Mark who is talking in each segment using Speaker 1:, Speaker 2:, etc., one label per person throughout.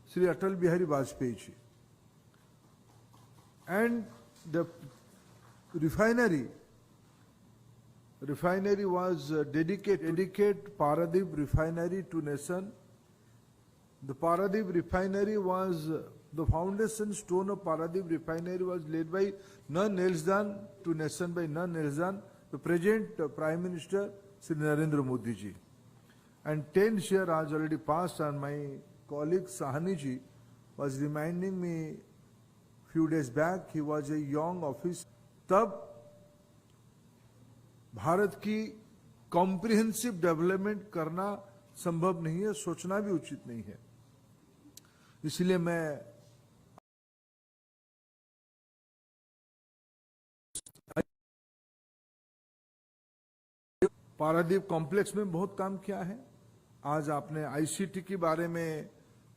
Speaker 1: Sri Atal Bihari Vajpayee ji. And the refinery was dedicate Paradip refinery to nation. The Paradip refinery was, the foundation stone of Paradip refinery was laid by none else than, to nation by none else than the present Prime Minister Sri Narendra Modi ji. And 10 years has already passed, and my colleague Sahani ji was reminding me few days back, he was a young officer. तब भारत की comprehensive development करना संभव नहीं है, सोचना भी उचित नहीं है. इसलिए मैं पारादीप कॉम्प्लेक्स में बहुत काम किया है. आज आपने आईसीटी के बारे में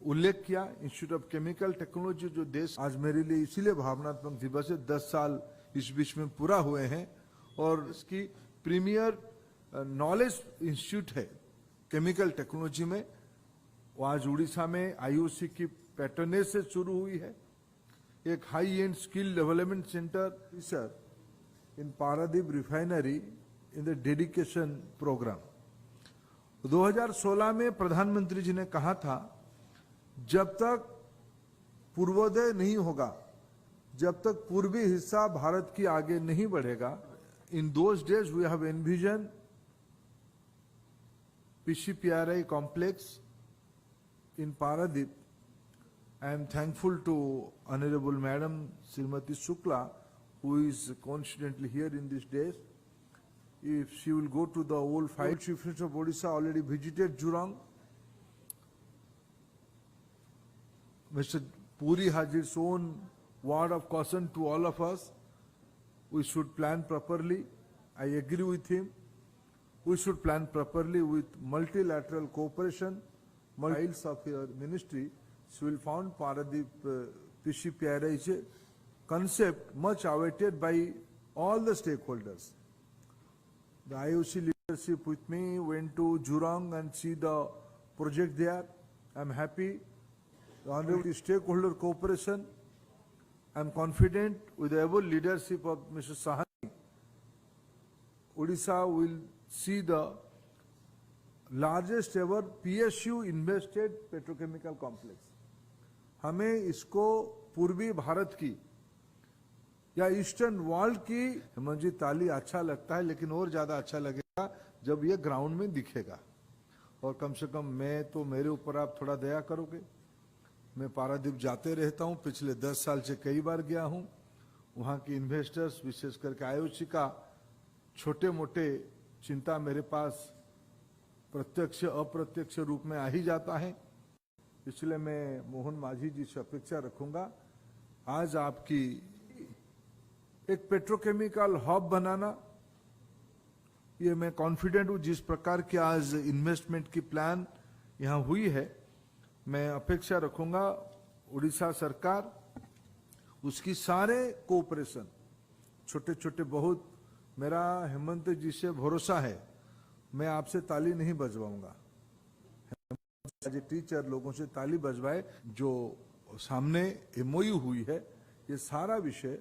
Speaker 1: उल्लेख किया, इंस्टीट्यूट ऑफ केमिकल टेक्नोलॉजी, जो देश आज मेरे लिए इसीलिए भावनात्मक दिवस है. 10 साल इस बीच में पूरा हुए हैं और इसकी प्रीमियर नॉलेज इंस्टीट्यूट है केमिकल टेक्नोलॉजी में. वो आज उड़ीसा में आईओसी की पैटर्नेज से शुरू हुई है. एक high end skill development centre sir in Paradip refinery in the dedication programme. 2016 में प्रधानमंत्री जी ने कहा था, जब तक पूर्वोदय नहीं होगा, जब तक पूर्वी हिस्सा भारत की आगे नहीं बढ़ेगा. In those days we have envision PCPRI complex in Paradip. I am thankful to Honorable Madam Srimati Shukla, who is constantly here in these days. If she will go to the old fight, Chief Minister of Odisha already visited Jurong. Mr. Puri has its own word of caution to all of us. We should plan properly. I agree with him. We should plan properly with multilateral cooperation. Files of your ministry, she will found Paradip PCPRI is a concept much awaited by all the stakeholders. The IOC leadership with me went to Jurong and see the project there. I am happy. The honorable stakeholder cooperation. I am confident with the able leadership of Mr. Sahani, Odisha will see the largest ever PSU invested petrochemical complex. हमें इसको पूर्वी भारत की या eastern world की, हेमंत जी ताली अच्छा लगता है, लेकिन और ज्यादा अच्छा लगेगा जब ये ग्राउंड में दिखेगा. और कम से कम मैं तो, मेरे ऊपर आप थोड़ा दया करोगे. मैं पारादीप जाते रहता हूं, पिछले 10 साल से कई बार गया हूं. वहां की इन्वेस्टर्स, विशेष करके आईओसी का छोटे मोटे चिंता मेरे पास प्रत्यक्ष अप्रत्यक्ष रूप में आ ही जाता है. इसलिए मैं मोहन माझी जी से अपेक्षा रखूंगा, आज आपकी एक पेट्रोकेमिकल हब बनाना, ये मैं कॉन्फिडेंट हूं. जिस प्रकार की आज इन्वेस्टमेंट की प्लान यहां हुई है, मैं अपेक्षा रखूंगा उड़ीसा सरकार उसकी सारे कोऑपरेशन, छोटे छोटे बहुत, मेरा हेमंत जी से भरोसा है. मैं आपसे ताली नहीं बजवाऊंगा, टीचर लोगों से ताली बजवाए. जो सामने एमओयू हुई है, ये सारा विषय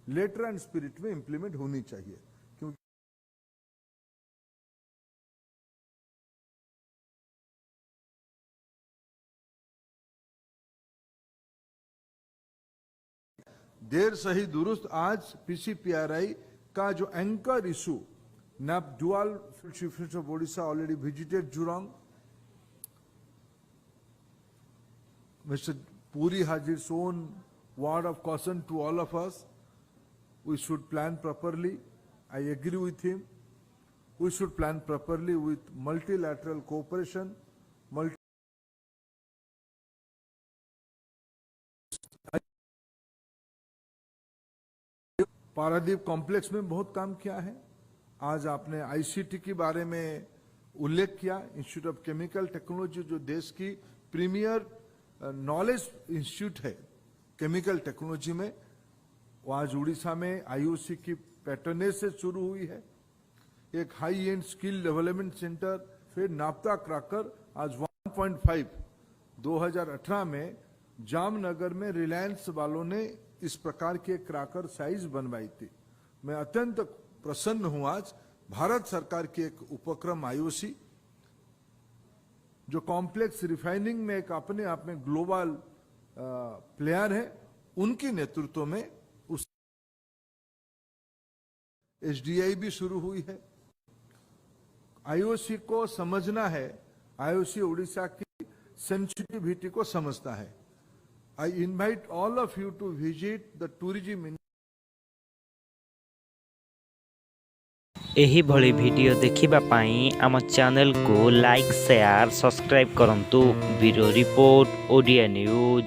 Speaker 1: लेटर एंड स्पिरिट में इंप्लीमेंट होनी चाहिए. क्योंकि देर सही दुरुस्त, आज पीसीपीआरआई का जो anchor issue, NAP dual, Chief Minister of Odisha already visited Jurong. Mr. Puri has its own word of caution to all of us. We should plan properly. I agree with him. We should plan properly with multilateral cooperation. Paradip complex में बहुत काम किया है. आज आपने ICT के बारे में उल्लेख किया, इंस्टीट्यूट ऑफ केमिकल टेक्नोलॉजी, जो देश की प्रीमियर नॉलेज इंस्टीट्यूट है केमिकल टेक्नोलॉजी में. वो आज उड़ीसा में आईओसी की पैटर्नेज से शुरू हुई है. एक high end skill development centre. फिर नाप्ता क्रैकर आज 1.5 2018 में जामनगर में रिलायंस वालों ने इस प्रकार की एक क्रैकर साइज बनवाई थी। मैं अत्यंत प्रसन्न हूं आज भारत सरकार की एक उपक्रम आईओसी जो कॉम्प्लेक्स रिफाइनिंग में एक अपने आप में ग्लोबल प्लेयर है, उनके नेतृत्व में उस एसडीआई भी शुरू हुई है। आईओसी को समझना है, आईओसी उड़ीसा की सेंसिटिविटी को समझता है। I invite all of you to visit the tourism in
Speaker 2: एही भली वीडियो देखिबा पाई आम चैनल को लाइक शेयर सब्सक्राइब करंतु। Bureau report Odia news.